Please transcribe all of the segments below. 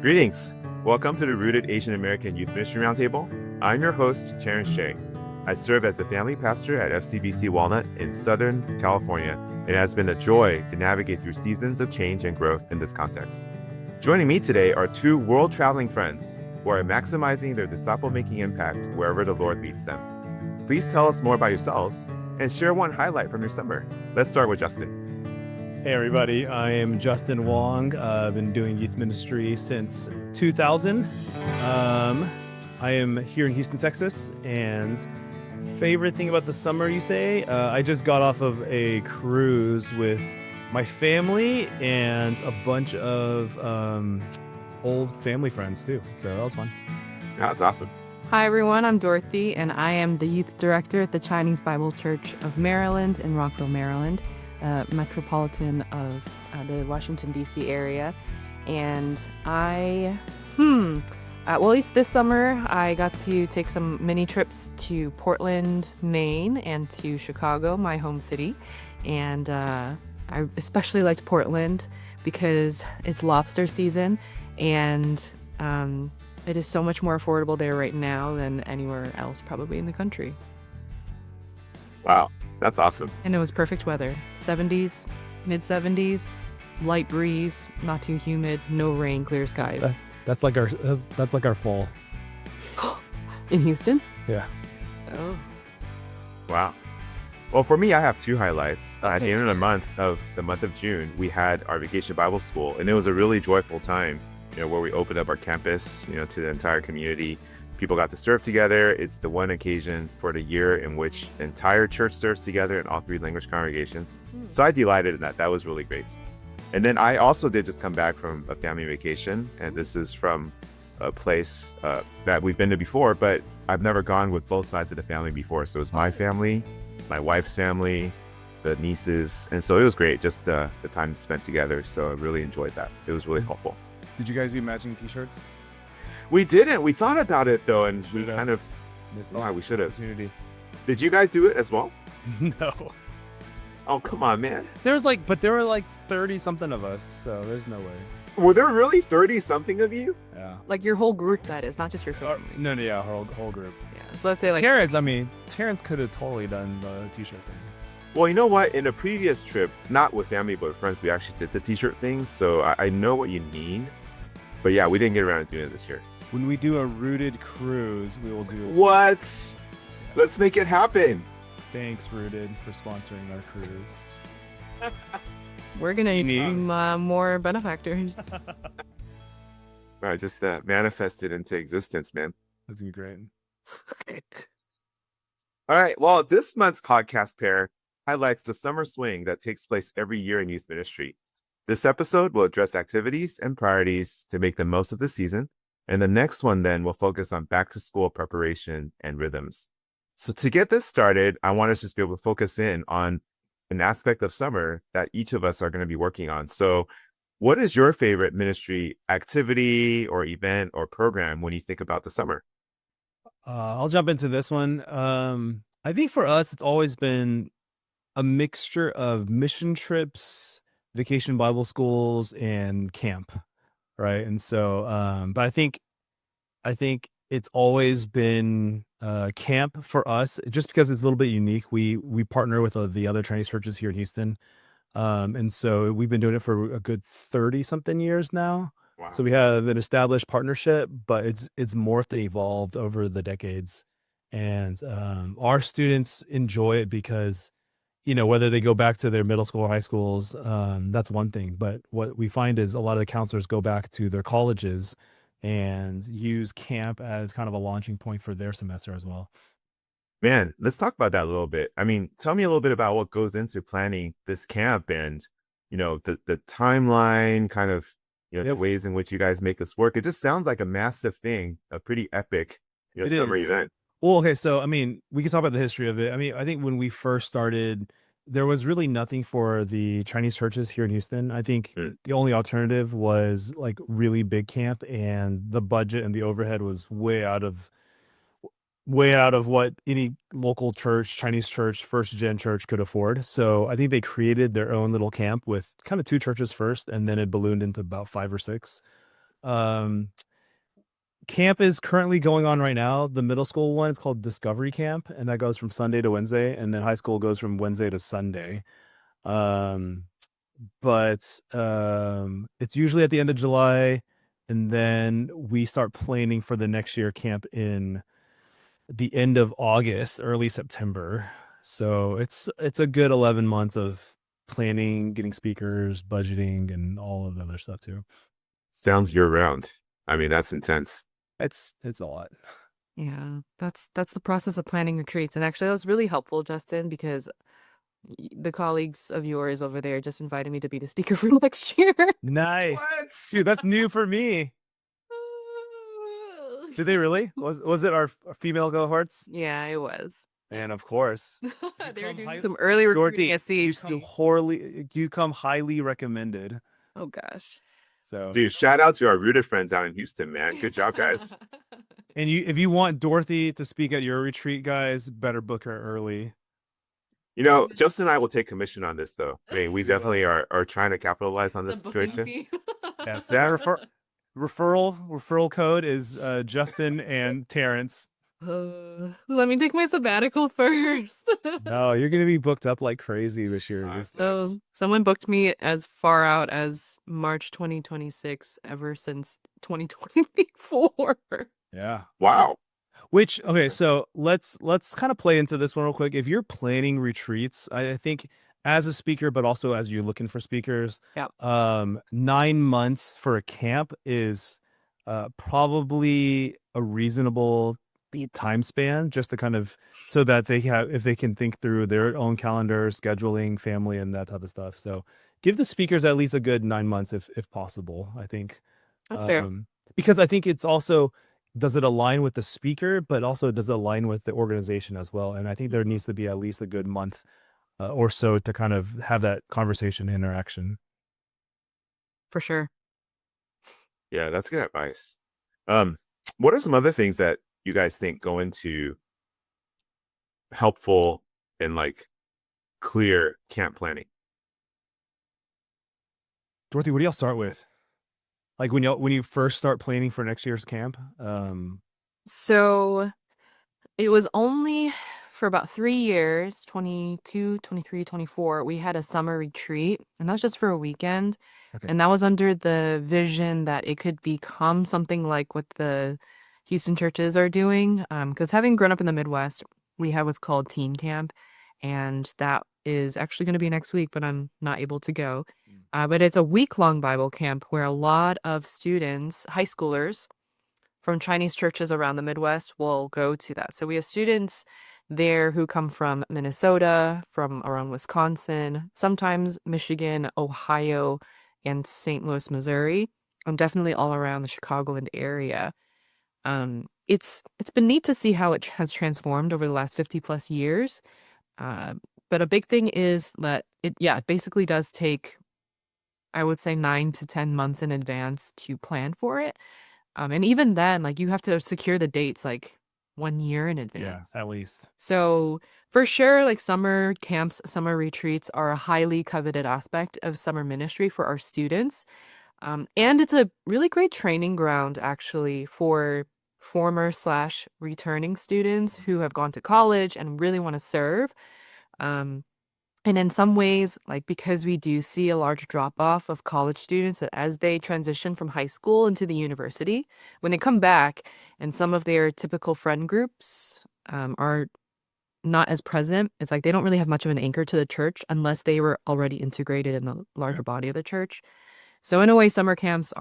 Greetings. Welcome to the Rooted Asian American Youth Ministry Roundtable. I'm your host, Terrence. I serve as the family pastor at FCBC Walnut in Southern California, and it has been a joy to navigate through seasons of change and growth in this context. Joining me today are two world-traveling friends who are maximizing their disciple-making impact wherever the Lord leads them. Please tell us more about yourselves and share one highlight from your summer. Let's start with Justin. Hey everybody, I am Justin Wong. I've been doing youth ministry since 2000. I am here in Houston, Texas, and favorite thing about the summer, you say? I just got off of a cruise with my family and a bunch of old family friends too, so that was fun. That's awesome. Hi everyone, I'm Dorothy, and I am the youth director at the Chinese Bible Church of Maryland in Rockville, Maryland. Metropolitan of the Washington, D.C. area. And well, at least this summer, I got to take some mini trips to Portland, Maine, and to Chicago, my home city. And I especially liked Portland because it's lobster season, and it is so much more affordable there right now than anywhere else probably in the country. Wow. That's awesome. And it was perfect weather. 70s, mid 70s, light breeze, not too humid, no rain, clear skies. That's like our fall. In Houston? Yeah. Oh. Wow. Well, for me, I have two highlights. At the end of the month of June, we had our vacation Bible school, and it was a really joyful time, where we opened up our campus, to the entire community. People got to serve together. It's the one occasion for the year in which the entire church serves together in all three language congregations. So I delighted in that. That was really great. And then I also did just come back from a family vacation. And this is from a place that we've been to before, but I've never gone with both sides of the family before. So it was my family, my wife's family, the nieces. And so it was great, just the time spent together. So I really enjoyed that. It was really helpful. Did you guys do matching t-shirts? We didn't. We thought about it though, and we kind of missed we should have. Opportunity. Did you guys do it as well? No. Oh, come on, man. There were like 30 something of us, so there's no way. Were there really 30 something of you? Yeah. Like your whole group, that is, not just your family. No, yeah, whole group. Yeah. So let's say like Terrence could have totally done the t-shirt thing. Well, you know what? In a previous trip, not with family but with friends, we actually did the t-shirt thing, so I know what you mean. But yeah, we didn't get around to doing it this year. When we do a Rooted cruise, we will do it. What? Yeah. Let's make it happen. Thanks, Rooted, for sponsoring our cruise. We're gonna need more benefactors. All right, just manifest it into existence, man. That's gonna be great. All right, well, this month's podcast pair highlights the summer swing that takes place every year in youth ministry. This episode will address activities and priorities to make the most of the season. And the next one then will focus on back to school preparation and rhythms. So to get this started, I want us to just be able to focus in on an aspect of summer that each of us are going to be working on. So what is your favorite ministry activity or event or program when you think about the summer? I'll jump into this one. I think for us, it's always been a mixture of mission trips, vacation Bible schools, and camp. Right. And so, but I think it's always been camp for us, just because it's a little bit unique. We partner with the other Chinese churches here in Houston. And so we've been doing it for a good 30 something years now. Wow. So we have an established partnership, but it's morphed and evolved over the decades. And our students enjoy it because, whether they go back to their middle school or high schools, that's one thing. But what we find is a lot of the counselors go back to their colleges and use camp as kind of a launching point for their semester as well. Man, let's talk about that a little bit. I mean, tell me a little bit about what goes into planning this camp and, the timeline, kind of, the ways in which you guys make this work. It just sounds like a massive thing, a pretty epic summer event. Well, okay, so we can talk about the history of it. I think when we first started, there was really nothing for the Chinese churches here in Houston. I think the only alternative was like really big camp, and the budget and the overhead was way out of what any local church, Chinese church, first gen church could afford. So I think they created their own little camp with kind of 2 churches first, and then it ballooned into about 5 or 6. Um, camp is currently going on right now. The middle school one is called Discovery Camp, and that goes from Sunday to Wednesday, and then high school goes from Wednesday to Sunday. Um, but it's usually at the end of July, and then we start planning for the next year camp in the end of August, early September. So it's a good 11 months of planning, getting speakers, budgeting, and all of the other stuff too. Sounds year round. I mean, that's intense. It's a lot. Yeah, that's the process of planning retreats. And actually, that was really helpful, Justin, because the colleagues of yours over there just invited me to be the speaker for next year. Nice. What? Dude, that's new for me. Did they really? Was it our female cohorts? Yeah, it was. And of course, They were come doing high- some early recruiting Dorothy, at you come highly recommended. Oh gosh. So, Dude, shout out to our rooted friends out in Houston, man. Good job, guys. and if you want Dorothy to speak at your retreat, guys, better book her early. You know, Justin and I will take commission on this, though. I mean, we definitely are trying to capitalize on The this booking situation. fee. Yes, that referral code is Justin and Terrence. Let me take my sabbatical first. No, you're gonna be booked up like crazy this year. Nice. So someone booked me as far out as March 2026 ever since 2024. Yeah. Wow. Which okay, so let's kind of play into this one real quick. If you're planning retreats, I think as a speaker, but also as you're looking for speakers, Yep. 9 months for a camp is probably a reasonable time span, just to kind of so that if they can think through their own calendar, scheduling, family, and that type of stuff. So give the speakers at least a good 9 months if possible, I think. That's fair. Because I think it's also, does it align with the speaker, but also does it align with the organization as well? And I think there needs to be at least a good month or so to kind of have that conversation interaction. For sure. Yeah, that's good advice. What are some other things that you guys think go into helpful and like clear camp planning? Dorothy, what do y'all start with? Like when you first start planning for next year's camp? So it was only for about 3 years, 22, 23, 24, we had a summer retreat, and that was just for a weekend. Okay. And that was under the vision that it could become something like what the Houston churches are doing. Because having grown up in the Midwest, we have what's called teen camp, and that is actually going to be next week, but I'm not able to go. But it's a week-long Bible camp where a lot of students, high schoolers, from Chinese churches around the Midwest will go to that. So we have students there who come from Minnesota, from around Wisconsin, sometimes Michigan, Ohio, and St. Louis, Missouri, and definitely all around the Chicagoland area. It's been neat to see how it has transformed over the last 50 plus years. But a big thing is that it basically does take, I would say, 9 to 10 months in advance to plan for it. And even then, like, you have to secure the dates like 1 year in advance. Yeah, at least. So for sure, like summer camps, summer retreats are a highly coveted aspect of summer ministry for our students. And it's a really great training ground, actually, for former slash returning students who have gone to college and really want to serve. And in some ways, like, because we do see a large drop off of college students that as they transition from high school into the university, when they come back and some of their typical friend groups are not as present, it's like they don't really have much of an anchor to the church unless they were already integrated in the larger body of the church. So in a way, summer camps,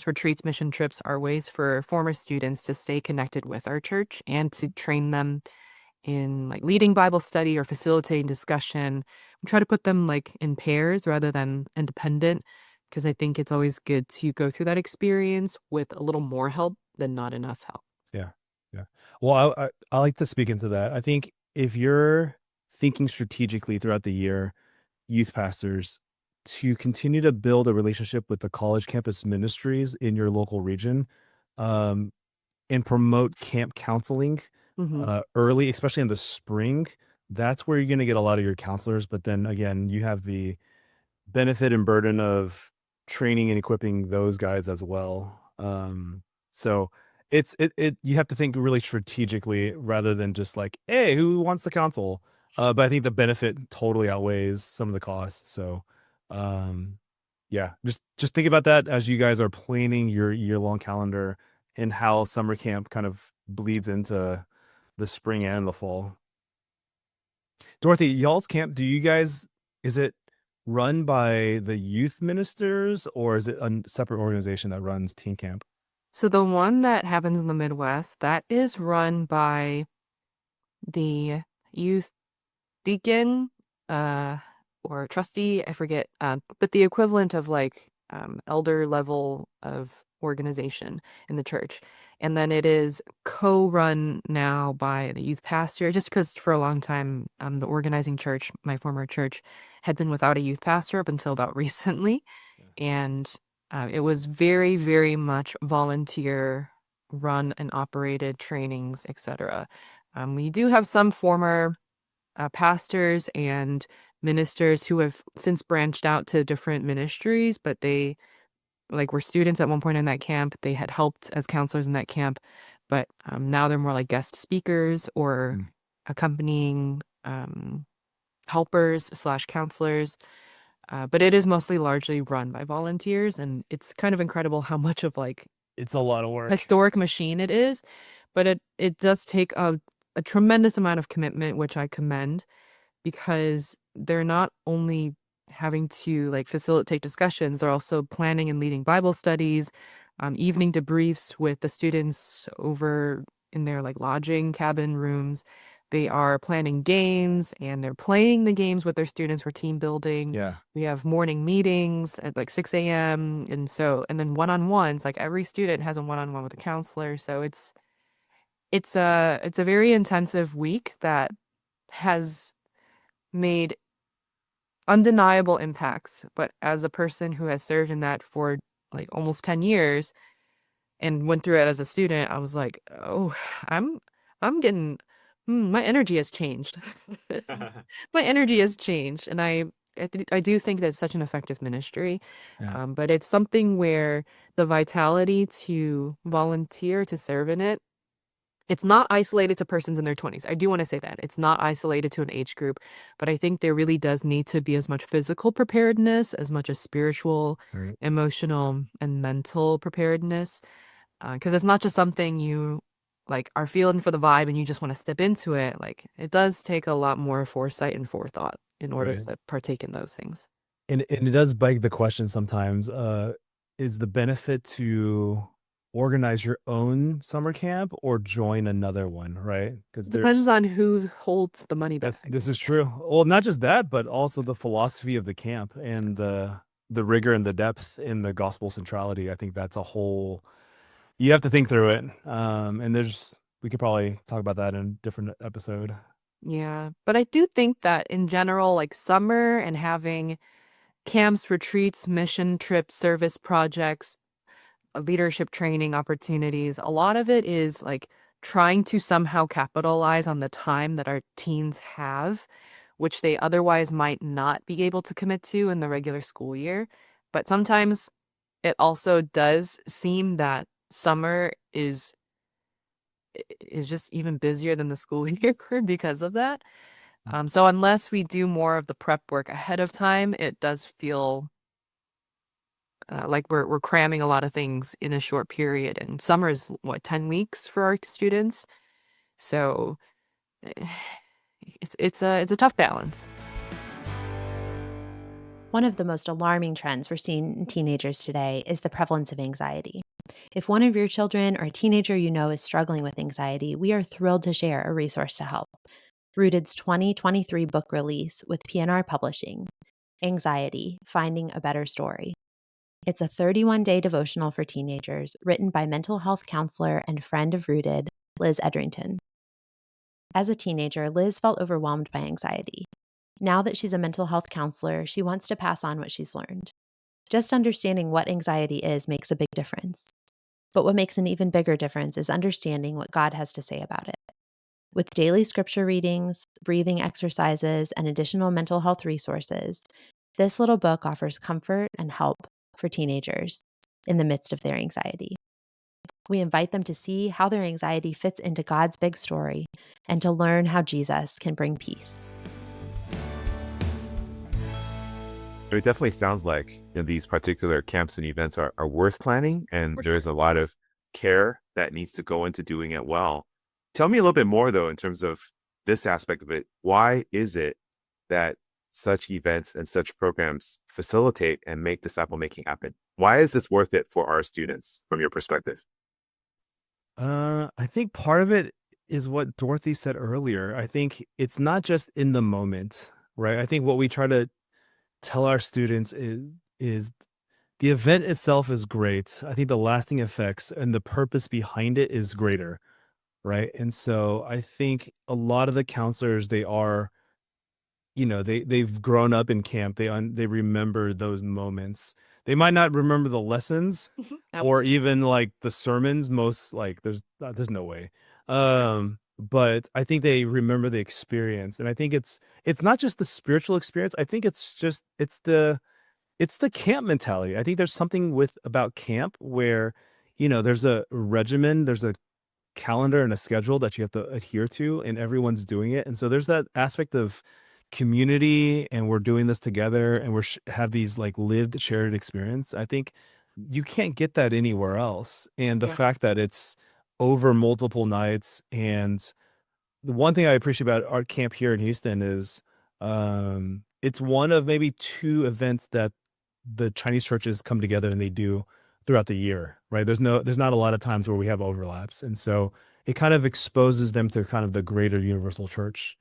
retreats, mission trips are ways for former students to stay connected with our church and to train them in like leading Bible study or facilitating discussion. We try to put them like in pairs rather than independent, because I think it's always good to go through that experience with a little more help than not enough help. Yeah. Well, I like to speak into that. I think if you're thinking strategically throughout the year, youth pastors, to continue to build a relationship with the college campus ministries in your local region, and promote camp counseling early, especially in the spring, that's where you're going to get a lot of your counselors. But then again, you have the benefit and burden of training and equipping those guys as well. So it you have to think really strategically rather than just like, hey, who wants the console? But I think the benefit totally outweighs some of the costs. So, um, yeah, just think about that as you guys are planning your year-long calendar and how summer camp kind of bleeds into the spring and the fall. Dorothy, y'all's camp, is it run by the youth ministers or is it a separate organization that runs teen camp? So the one that happens in the Midwest, that is run by the youth deacon, uh, or trustee, I forget, but the equivalent of like elder level of organization in the church. And then it is co-run now by the youth pastor, just because for a long time, the organizing church, my former church, had been without a youth pastor up until about recently. And it was very, very much volunteer run and operated trainings, etc. We do have some former pastors and ministers who have since branched out to different ministries, but they like were students at one point in that camp. They had helped as counselors in that camp, but now they're more like guest speakers or accompanying helpers slash counselors. But it is mostly largely run by volunteers, and it's kind of incredible how much of like It's a lot of work. historic machine it is, but it does take a tremendous amount of commitment, which I commend, because they're not only having to like facilitate discussions, they're also planning and leading Bible studies, evening debriefs with the students over in their like lodging cabin rooms. They are planning games and they're playing the games with their students for team building. Yeah. We have morning meetings at like 6 a.m. And then one-on-ones, like every student has a one-on-one with a counselor. So it's a very intensive week that has made undeniable impacts. But as a person who has served in that for like almost 10 years and went through it as a student, I was like, oh, I'm I'm getting my energy has changed. My energy has changed. And I do think that's such an effective ministry. Yeah. But it's something where the vitality to volunteer to serve in it, it's not isolated to persons in their 20s. I do want to say that. It's not isolated to an age group, but I think there really does need to be as much physical preparedness as much as spiritual, Right. emotional, and mental preparedness. Because it's not just something you like are feeling for the vibe and you just want to step into it. Like it does take a lot more foresight and forethought in order Right. to partake in those things. And it does beg the question sometimes, is the benefit to organize your own summer camp or join another one, right? Because Depends on who holds the money back. this is true. Well, not just that, but also the philosophy of the camp and the rigor and the depth in the gospel centrality. I think that's a whole you have to think through it. And we could probably talk about that in a different episode. Yeah, but I do think that in general, like summer and having camps, retreats, mission trips, service projects, leadership training opportunities, a lot of it is like trying to somehow capitalize on the time that our teens have, which they otherwise might not be able to commit to in the regular school year. But sometimes it also does seem that summer is just even busier than the school year because of that. So unless we do more of the prep work ahead of time, it does feel like we're cramming a lot of things in a short period. And summer is what, 10 weeks for our students. So eh, it's a tough balance. One of the most alarming trends we're seeing in teenagers today is the prevalence of anxiety. If one of your children or a teenager you know is struggling with anxiety, we are thrilled to share a resource to help. Rooted's 2023 book release with PNR Publishing, Anxiety: Finding a Better Story. It's a 31-day devotional for teenagers written by mental health counselor and friend of Rooted, Liz Edrington. As a teenager, Liz felt overwhelmed by anxiety. Now that she's a mental health counselor, she wants to pass on what she's learned. Just understanding what anxiety is makes a big difference. But what makes an even bigger difference is understanding what God has to say about it. With daily scripture readings, breathing exercises, and additional mental health resources, this little book offers comfort and help for teenagers in the midst of their anxiety. We invite them to see how their anxiety fits into God's big story and to learn how Jesus can bring peace. It definitely sounds like these particular camps and events are worth planning, and For there's a lot of care that needs to go into doing it well. Tell me a little bit more, though, in terms of this aspect of it. Why is it that such events and such programs facilitate and make disciple making happen? Why is this worth it for our students from your perspective? I think part of it is what Dorothy said earlier. I think it's not just in the moment, right? I think what we try to tell our students is the event itself is great. I think the lasting effects and the purpose behind it is greater, right? And so I think a lot of the counselors, they've grown up in camp. They remember those moments. They might not remember the lessons or even like the sermons. Most like there's no way. But I think they remember the experience, and I think it's not just the spiritual experience. I think it's the camp mentality. I think there's something about camp where, there's a regimen, there's a calendar and a schedule that you have to adhere to, and everyone's doing it. And so there's that aspect of community, and we're doing this together, and have these like lived shared experience. I think you can't get that anywhere else. And the Yeah. fact that it's over multiple nights, and the one thing I appreciate about our camp here in Houston is it's one of maybe two events that the Chinese churches come together and they do throughout the year, right? There's not a lot of times where we have overlaps. And so it kind of exposes them to kind of the greater universal church,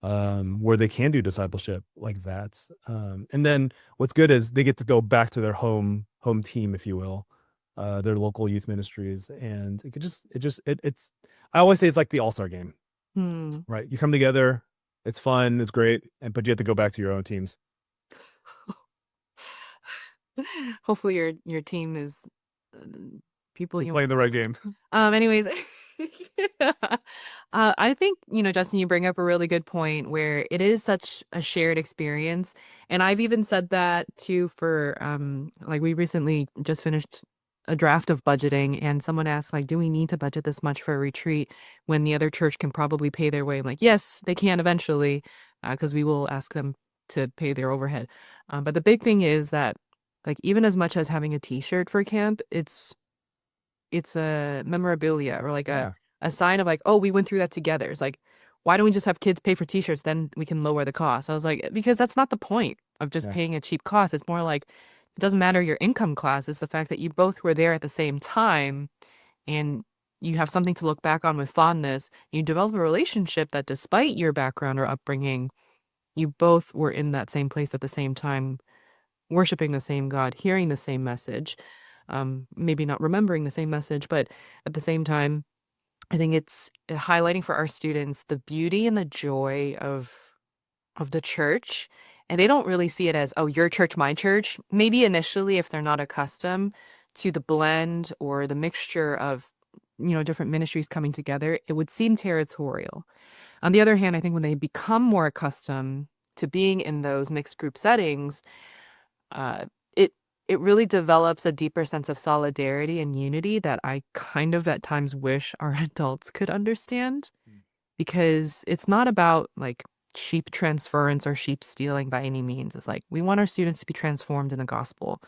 where they can do discipleship like that. And then what's good is they get to go back to their home team, if you will, their local youth ministries. And it's, I always say it's like the all-star game, Hmm. right? You come together, it's fun, it's great, but you have to go back to your own teams. Hopefully your team is uh, people You're playing the right game. Anyways, I think, Justin, you bring up a really good point where it is such a shared experience. And I've even said that too for, like we recently just finished a draft of budgeting and someone asked like, do we need to budget this much for a retreat when the other church can probably pay their way? I'm like, yes, they can eventually, because we will ask them to pay their overhead. But the big thing is that like even as much as having a t-shirt for camp, it's a memorabilia or like Yeah. a sign of like, oh, we went through that together. It's like, why don't we just have kids pay for t-shirts? Then we can lower the cost. I was like, because that's not the point of just Yeah. paying a cheap cost. It's more like it doesn't matter your income class. It's the fact that you both were there at the same time and you have something to look back on with fondness. You develop a relationship that despite your background or upbringing, you both were in that same place at the same time, worshiping the same God, hearing the same message, maybe not remembering the same message, but at the same time, I think it's highlighting for our students the beauty and the joy of the church. And they don't really see it as, oh, your church, my church. Maybe initially, if they're not accustomed to the blend or the mixture of, different ministries coming together, it would seem territorial. On the other hand, I think when they become more accustomed to being in those mixed group settings, uh, it it really develops a deeper sense of solidarity and unity that I kind of at times wish our adults could understand, because it's not about like sheep transference or sheep stealing by any means. It's like we want our students to be transformed in the gospel,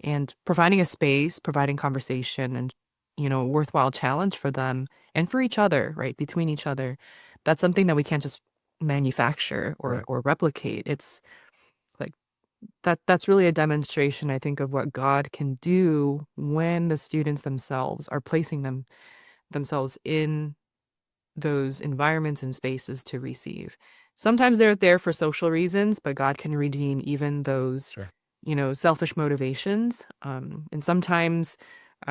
and providing a space, providing conversation, and a worthwhile challenge for them and for each other, right, between each other. That's something that we can't just manufacture Right. or replicate. It's like that's really a demonstration, I think, of what God can do when the students themselves are placing themselves in those environments and spaces to receive. Sometimes they're there for social reasons, but God can redeem even those, Sure. selfish motivations. And sometimes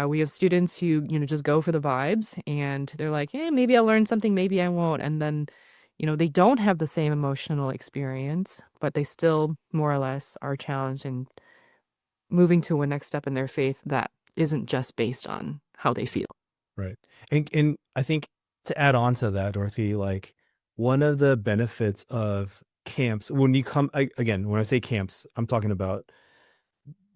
we have students who, just go for the vibes and they're like, hey, maybe I'll learn something, maybe I won't. And then, they don't have the same emotional experience, but they still more or less are challenged and moving to a next step in their faith that isn't just based on how they feel. Right. And I think to add on to that, Dorothy, like one of the benefits of camps, when you come again, when I say camps, I'm talking about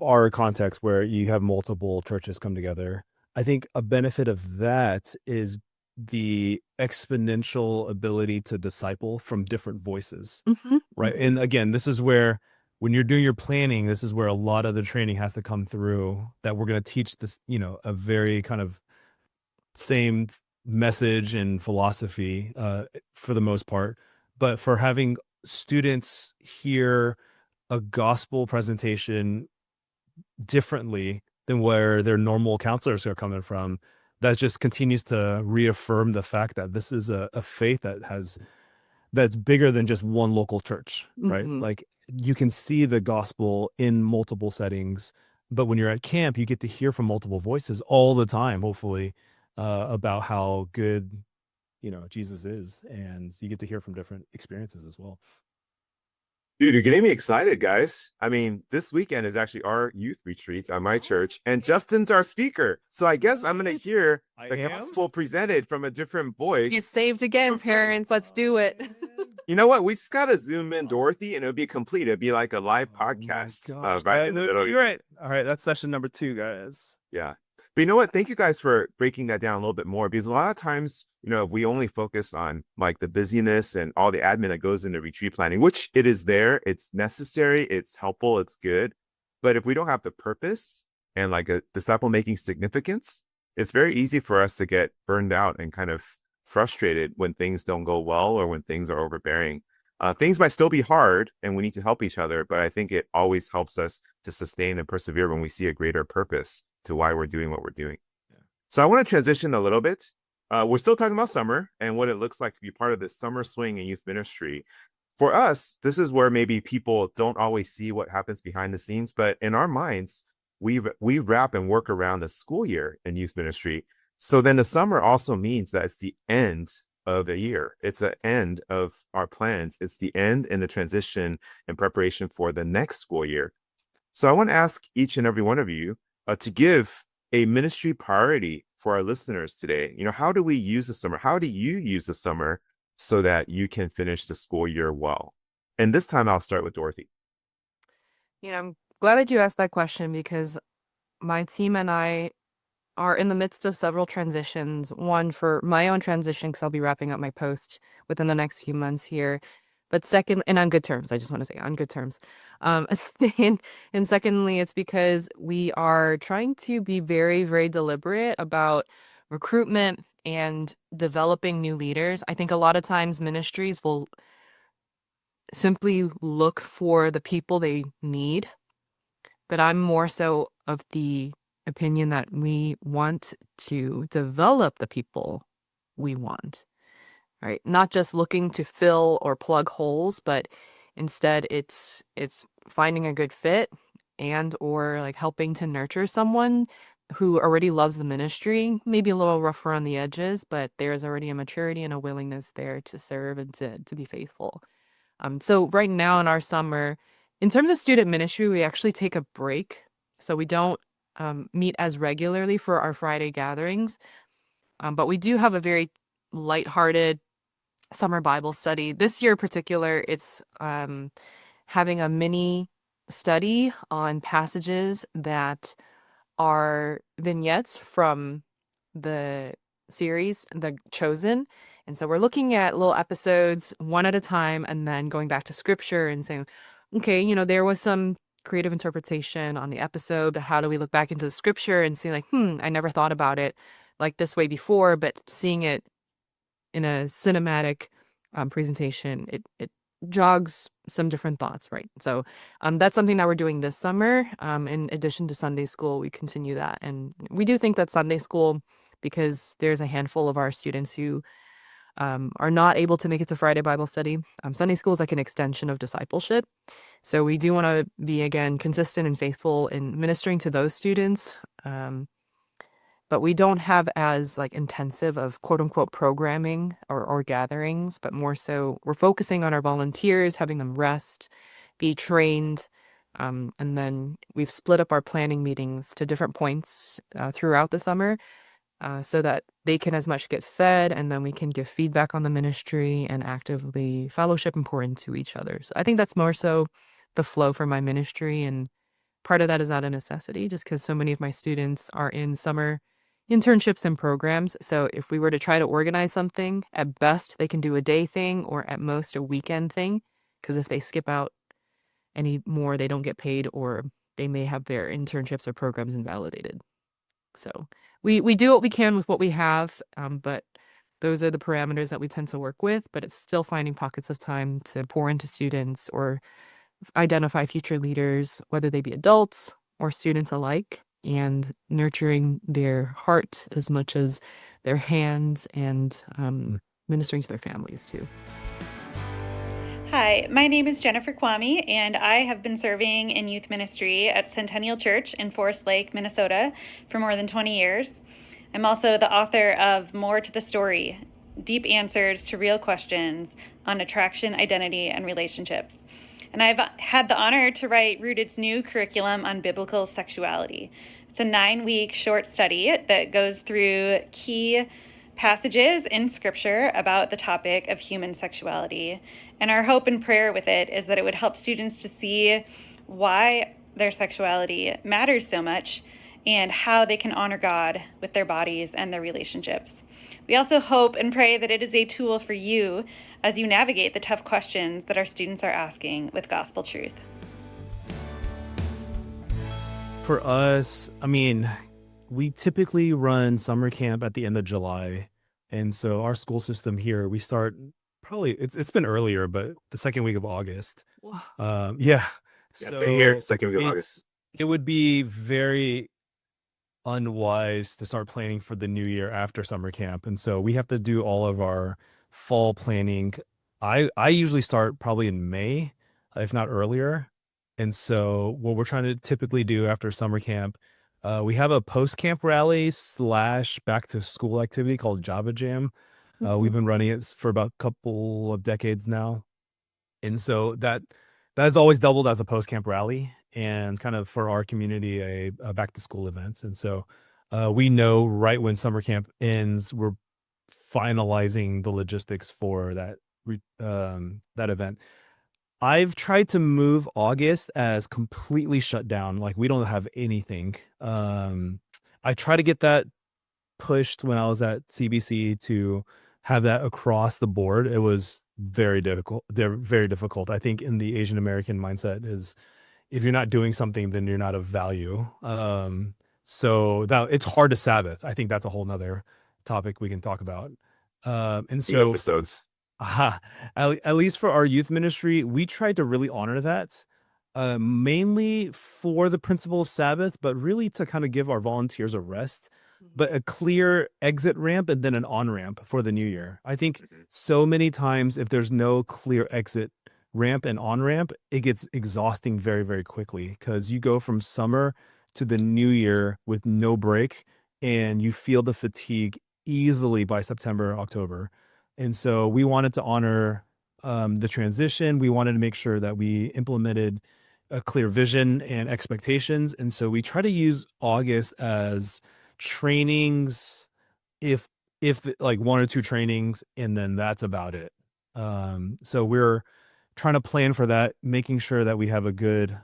our context where you have multiple churches come together, I think a benefit of that is the exponential ability to disciple from different voices, right? And again, this is where when you're doing your planning, this is where a lot of the training has to come through, that we're going to teach this, a very kind of same message and philosophy for the most part, but for having students hear a gospel presentation differently than where their normal counselors are coming from, that just continues to reaffirm the fact that this is a faith that's bigger than just one local church, right? Like, you can see the gospel in multiple settings, but when you're at camp, you get to hear from multiple voices all the time, hopefully, about how good, Jesus is, and you get to hear from different experiences as well. Dude, you're getting me excited, guys. I mean, this weekend is actually our youth retreat at my church, and Justin's our speaker. So I guess I'm going to hear the gospel presented from a different voice. You saved again, Terrence. Let's do it. You know what? We just got to zoom in, Dorothy, and it'll be complete. It'll be like a live podcast. Right in the middle. You're right. All right, that's session number 2, guys. Yeah. But you know what? Thank you guys for breaking that down a little bit more, because a lot of times, if we only focus on like the busyness and all the admin that goes into retreat planning, which it is there, it's necessary, it's helpful, it's good. But if we don't have the purpose and like a disciple making significance, it's very easy for us to get burned out and kind of frustrated when things don't go well or when things are overbearing. Things might still be hard and we need to help each other, but I think it always helps us to sustain and persevere when we see a greater purpose to why we're doing what we're doing. Yeah. So I want to transition a little bit. We're still talking about summer and what it looks like to be part of this summer swing in youth ministry. For us, this is where maybe people don't always see what happens behind the scenes, but in our minds, we wrap and work around the school year in youth ministry. So then the summer also means that it's the end of a year. It's the end of our plans. It's the end and the transition and preparation for the next school year. So I want to ask each and every one of you to give a ministry priority for our listeners today. How do we use the summer? How do you use the summer so that you can finish the school year well? And this time I'll start with Dorothy. I'm glad that you asked that question, because my team and I are in the midst of several transitions. One for my own transition, because I'll be wrapping up my post within the next few months here. But second, and on good terms, I just want to say on good terms. And secondly, it's because we are trying to be very, very deliberate about recruitment and developing new leaders. I think a lot of times ministries will simply look for the people they need, but I'm more so of the opinion that we want to develop the people we want, right? Not just looking to fill or plug holes, but instead it's finding a good fit and or like helping to nurture someone who already loves the ministry, maybe a little rough around the edges, but there's already a maturity and a willingness there to serve and to be faithful. So right now in our summer, in terms of student ministry, we actually take a break. So we don't meet as regularly for our Friday gatherings. But we do have a very lighthearted summer Bible study. This year in particular, it's having a mini study on passages that are vignettes from the series, The Chosen. And so we're looking at little episodes one at a time and then going back to scripture and saying, okay, there was some creative interpretation on the episode, but how do we look back into the scripture and see like, I never thought about it like this way before, but seeing it in a cinematic presentation, it jogs some different thoughts, right? So that's something that we're doing this summer. In addition to Sunday school, we continue that. And we do think that Sunday school, because there's a handful of our students who are not able to make it to Friday Bible study, Sunday school is like an extension of discipleship. So we do want to be, again, consistent and faithful in ministering to those students. But we don't have as like intensive of quote unquote programming or gatherings, but more so we're focusing on our volunteers, having them rest, be trained. And then we've split up our planning meetings to different points throughout the summer so that they can as much get fed, and then we can give feedback on the ministry and actively fellowship and pour into each other. So I think that's more so the flow for my ministry. And part of that is not a necessity just because so many of my students are in summer internships and programs. So if we were to try to organize something, at best they can do a day thing or at most a weekend thing. Because if they skip out any more, they don't get paid or they may have their internships or programs invalidated. So we do what we can with what we have, but those are the parameters that we tend to work with. But it's still finding pockets of time to pour into students or identify future leaders, whether they be adults or students alike, and nurturing their heart as much as their hands and ministering to their families too. Hi, my name is Jennifer Kwame, and I have been serving in youth ministry at Centennial Church in Forest Lake, Minnesota for more than 20 years. I'm also the author of More to the Story, Deep Answers to Real Questions on Attraction, Identity, and Relationships. And I've had the honor to write Rooted's new curriculum on biblical sexuality. It's a 9-week short study that goes through key passages in Scripture about the topic of human sexuality. And our hope and prayer with it is that it would help students to see why their sexuality matters so much and how they can honor God with their bodies and their relationships. We also hope and pray that it is a tool for you as you navigate the tough questions that our students are asking with gospel truth. For us, I mean, we typically run summer camp at the end of July. And so our school system here, we start probably, it's been earlier, but the second week of August. Yeah. Yeah, same here, second week of August. It would be very unwise to start planning for the new year after summer camp. And so we have to do all of our fall planning. I usually start probably in May, if not earlier. And so what we're trying to typically do after summer camp, we have a post-camp rally / back to school activity called Java Jam. We've been running it for about a couple of decades now. And so that has always doubled as a post-camp rally and kind of for our community, a back to school event. And so we know right when summer camp ends, we're finalizing the logistics for that event. I've tried to move August as completely shut down. Like we don't have anything. I try to get that pushed when I was at CBC to have that across the board. It was very difficult. They're very difficult. I think in the Asian American mindset is if you're not doing something, then you're not of value. So that it's hard to Sabbath. I think that's a whole nother topic we can talk about. And so Episodes. At least for our youth ministry, we tried to really honor that, mainly for the principle of Sabbath, but really to kind of give our volunteers a rest, but a clear exit ramp and then an on-ramp for the new year. I think so many times if there's no clear exit ramp and on-ramp, it gets exhausting very, very quickly because you go from summer to the new year with no break and you feel the fatigue easily by September, October. And so we wanted to honor the transition. We wanted to make sure that we implemented a clear vision and expectations. And so we try to use August as trainings, if like 1 or 2 trainings, and then that's about it. So we're trying to plan for that, making sure that we have a good,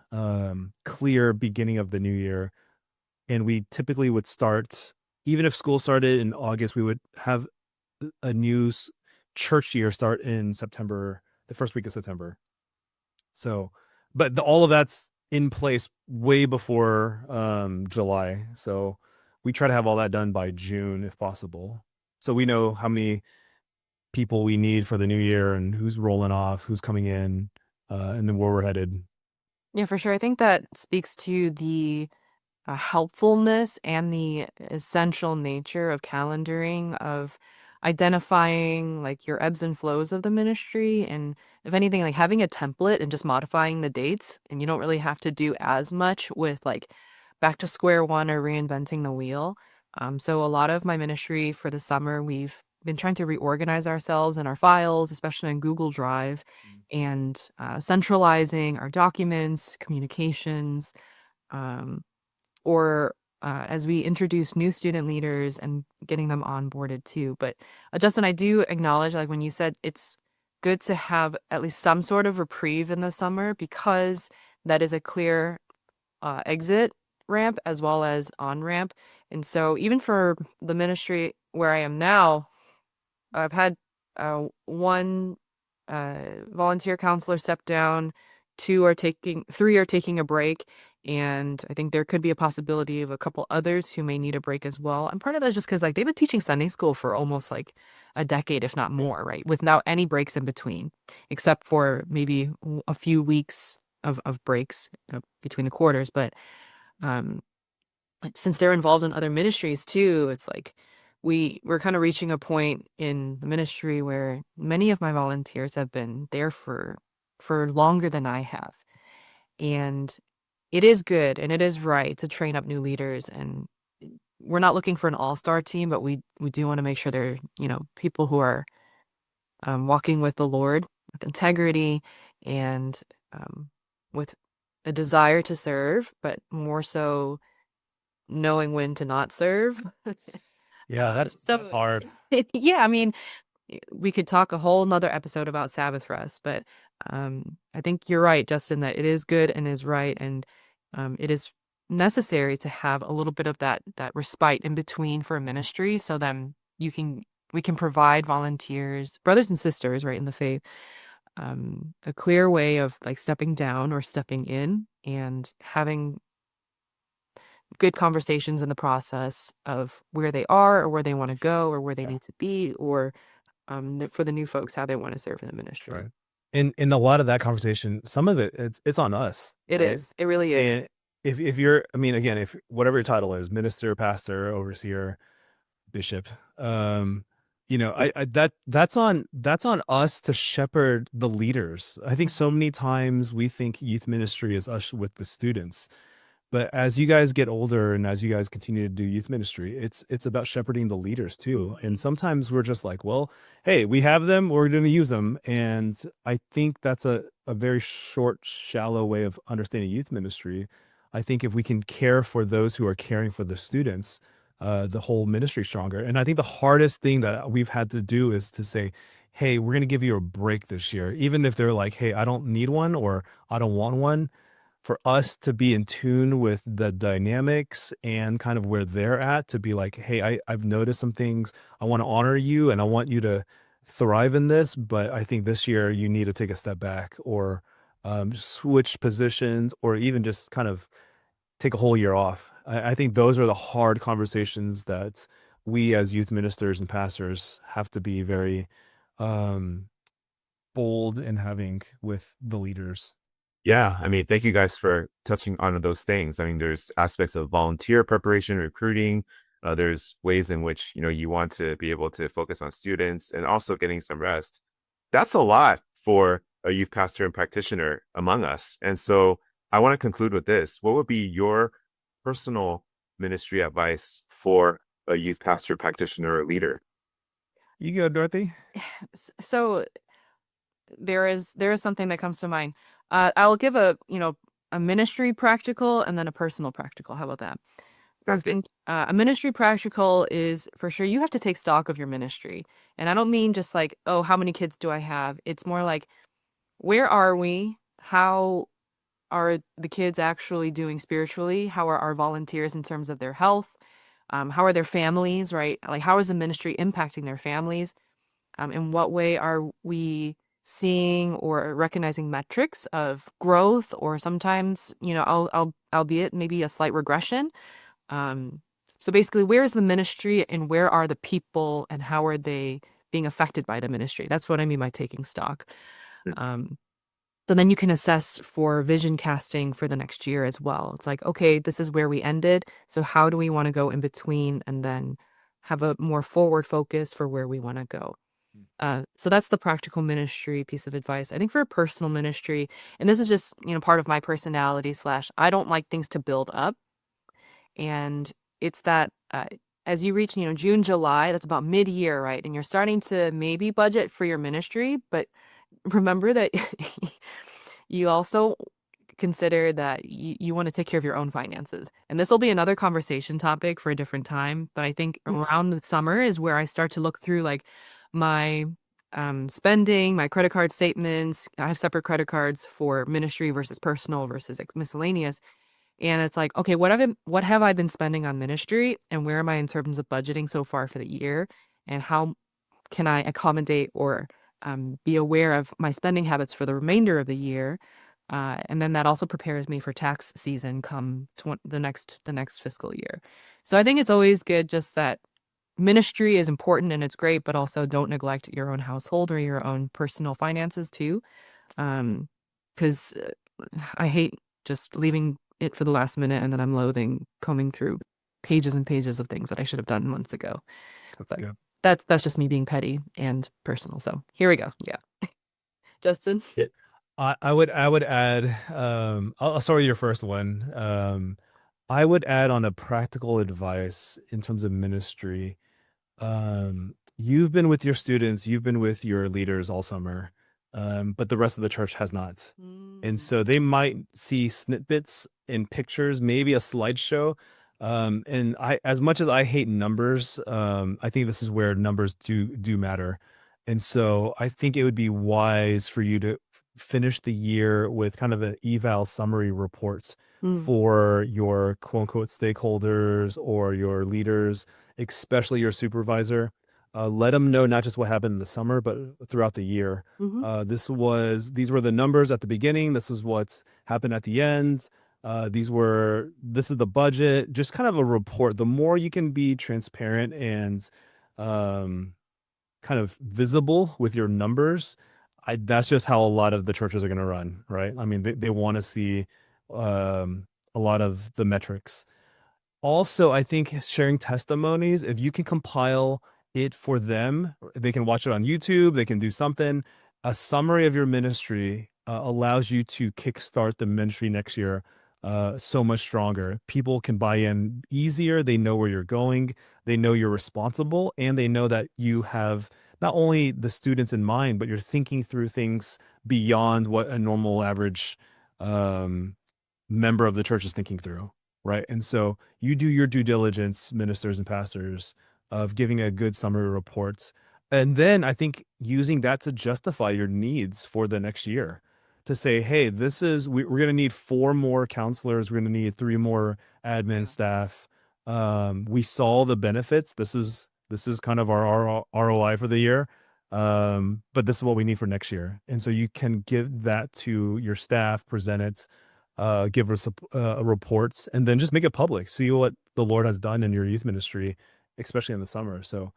clear beginning of the new year. And we typically would start, even if school started in August, we would have a new church year start in September, the first week of September. So, but all of that's in place way before July. So we try to have all that done by June if possible. So we know how many people we need for the new year and who's rolling off, who's coming in, and then where we're headed. Yeah, for sure. I think that speaks to the helpfulness and the essential nature of calendaring, of identifying like your ebbs and flows of the ministry, and if anything, like having a template and just modifying the dates, and you don't really have to do as much with like back to square one or reinventing the wheel. So a lot of my ministry for the summer, we've been trying to reorganize ourselves and our files, especially in Google Drive, and centralizing our documents, communications, or as we introduce new student leaders and getting them onboarded too. But Justin, I do acknowledge, like when you said it's good to have at least some sort of reprieve in the summer because that is a clear exit ramp as well as on ramp. And so even for the ministry where I am now, I've had one volunteer counselor step down, three are taking a break, and I think there could be a possibility of a couple others who may need a break as well. And part of that is just because like they've been teaching Sunday school for almost like a decade, if not more, right? Without any breaks in between, except for maybe a few weeks of breaks between the quarters. But um, since they're involved in other ministries too, it's like we're kind of reaching a point in the ministry where many of my volunteers have been there for longer than I have. And it is good and it is right to train up new leaders, and we're not looking for an all-star team, but we do want to make sure they're, people who are walking with the Lord with integrity and with a desire to serve, but more so knowing when to not serve. Yeah, that's hard. Yeah, I mean, we could talk a whole nother episode about Sabbath rest, but I think you're right, Justin, that it is good and is right, and it is necessary to have a little bit of that respite in between for a ministry, so then we can provide volunteers, brothers and sisters, right, in the faith, a clear way of like stepping down or stepping in and having good conversations in the process of where they are or where they want to go or where they need to be, or for the new folks, how they want to serve in the ministry. Right. In a lot of that conversation, some of it's on us. It right? is. It really is. And if you're, I mean, again, if whatever your title is, minister, pastor, overseer, bishop, that's on us to shepherd the leaders. I think so many times we think youth ministry is us with the students. But as you guys get older and as you guys continue to do youth ministry, it's about shepherding the leaders too. And sometimes we're just like, well, hey, we have them, we're going to use them. And I think that's a very short, shallow way of understanding youth ministry. I think if we can care for those who are caring for the students, the whole ministry stronger. And I think the hardest thing that we've had to do is to say, hey, we're going to give you a break this year. Even if they're like, hey, I don't need one or I don't want one, for us to be in tune with the dynamics and kind of where they're at, to be like, hey, I've noticed some things. I want to honor you and I want you to thrive in this, but I think this year you need to take a step back or switch positions or even just kind of take a whole year off. I think those are the hard conversations that we as youth ministers and pastors have to be very bold in having with the leaders. Yeah, I mean, thank you guys for touching on those things. I mean, there's aspects of volunteer preparation, recruiting. There's ways in which, you want to be able to focus on students and also getting some rest. That's a lot for a youth pastor and practitioner among us. And so I want to conclude with this. What would be your personal ministry advice for a youth pastor, practitioner, or leader? You go, Dorothy. So there is something that comes to mind. I'll give a ministry practical and then a personal practical. How about that? Sounds good. A ministry practical is for sure you have to take stock of your ministry. And I don't mean just like, oh, how many kids do I have? It's more like, where are we? How are the kids actually doing spiritually? How are our volunteers in terms of their health? How are their families, right? Like, how is the ministry impacting their families? In what way are we seeing or recognizing metrics of growth, or sometimes, albeit maybe a slight regression? So basically, where is the ministry and where are the people and how are they being affected by the ministry? That's what I mean by taking stock. So then you can assess for vision casting for the next year as well. It's like, okay, this is where we ended. So how do we want to go in between and then have a more forward focus for where we want to go? So that's the practical ministry piece of advice. I think for a personal ministry, and this is just, part of my personality / I don't like things to build up. And it's that as you reach, June, July, that's about mid-year, right? And you're starting to maybe budget for your ministry, but remember that you also consider that you want to take care of your own finances. And this will be another conversation topic for a different time. But I think around the summer is where I start to look through like my spending, my credit card statements. I have separate credit cards for ministry versus personal versus miscellaneous. And it's like, okay, what have I been spending on ministry, and where am I in terms of budgeting so far for the year, and how can I accommodate or be aware of my spending habits for the remainder of the year, and then that also prepares me for tax season come the next fiscal year. So I think it's always good just that ministry is important and it's great, but also don't neglect your own household or your own personal finances too, because I hate just leaving it for the last minute, and then I'm loathing combing through pages and pages of things that I should have done months ago. That's But good. that's just me being petty and personal. So here we go. Yeah. Justin? I would add, I'll start with your first one. I would add on a practical advice in terms of ministry. You've been with your students, you've been with your leaders all summer, but the rest of the church has not. And so they might see snippets in pictures, maybe a slideshow. And as much as I hate numbers, I think this is where numbers do matter. And so I think it would be wise for you to finish the year with kind of an eval summary reports for your quote unquote stakeholders or your leaders, especially your supervisor. Let them know not just what happened in the summer, but throughout the year. These were the numbers at the beginning. This is what's happened at the end. This is the budget, just kind of a report. The more you can be transparent and kind of visible with your numbers, that's just how a lot of the churches are going to run, right? I mean, they want to see a lot of the metrics. Also, I think sharing testimonies, if you can compile it for them, they can watch it on YouTube, they can do something. A summary of your ministry allows you to kickstart the ministry next year so much stronger. People can buy in easier. They know where you're going. They know you're responsible, and they know that you have not only the students in mind, but you're thinking through things beyond what a normal average member of the church is thinking through, right? And so you do your due diligence, ministers and pastors, of giving a good summary report. And then I think using that to justify your needs for the next year, to say, hey, we're going to need 4 more counselors. We're going to need 3 more admin staff. We saw the benefits. This is kind of our ROI for the year. But this is what we need for next year. And so you can give that to your staff, present it, give us reports, and then just make it public. See what the Lord has done in your youth ministry, especially in the summer. So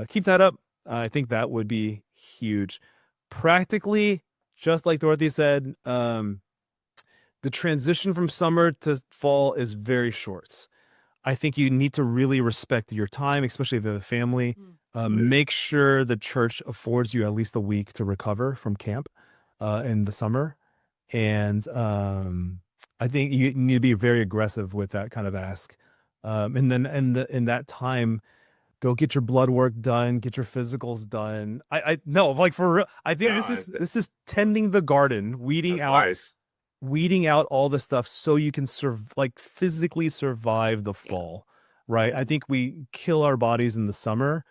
keep that up. I think that would be huge. Practically, just like Dorothy said, the transition from summer to fall is very short. I think you need to really respect your time, especially if you have a family. Make sure the church affords you at least a week to recover from camp in the summer. And I think you need to be very aggressive with that kind of ask. And then in that time, go get your blood work done, get your physicals done. I no, like for real. I think this is tending the garden, weeding out all the stuff so you can physically survive the fall, right? I think we kill our bodies in the summer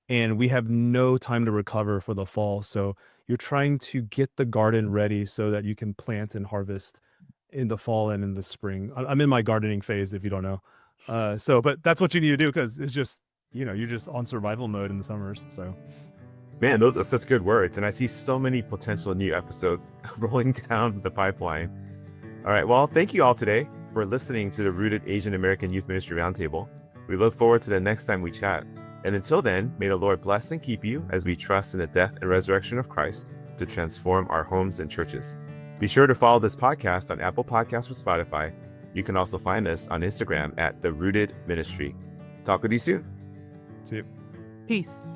and we have no time to recover for the fall. So you're trying to get the garden ready so that you can plant and harvest in the fall and in the spring. I'm in my gardening phase, if you don't know. But that's what you need to do, because it's just, you're just on survival mode in the summers. So, man, those are such good words. And I see so many potential new episodes rolling down the pipeline. All right. Well, thank you all today for listening to the Rooted Asian American Youth Ministry Roundtable. We look forward to the next time we chat. And until then, may the Lord bless and keep you as we trust in the death and resurrection of Christ to transform our homes and churches. Be sure to follow this podcast on Apple Podcasts or Spotify. You can also find us on Instagram at The Rooted Ministry. Talk with you soon. see you. Peace.